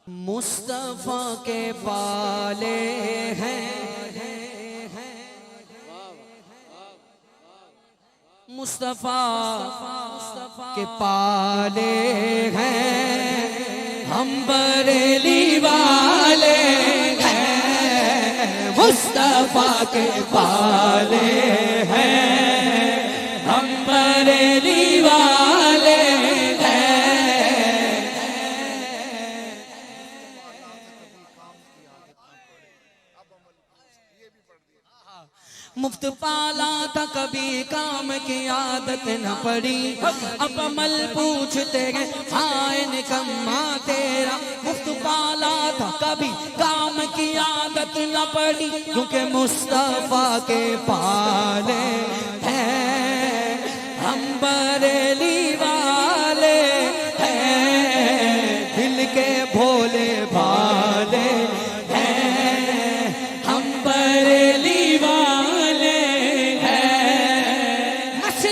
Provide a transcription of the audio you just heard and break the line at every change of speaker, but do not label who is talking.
मुस्तफा के पाले हैं, मुस्तफा के पाले हैं, हम बरेली वाले हैं। मुस्तफा के पाले हैं, हम बरेली वाले हैं। मुफ्त पाला था कभी काम की आदत न पड़ी, अब अमल पूछते हैं हाय निकम्मा तेरा। मुफ्त पाला था कभी काम की आदत न पड़ी, क्योंकि मुस्तफा के पाले हैं, हम बरेली वाले हैं। दिल के भोले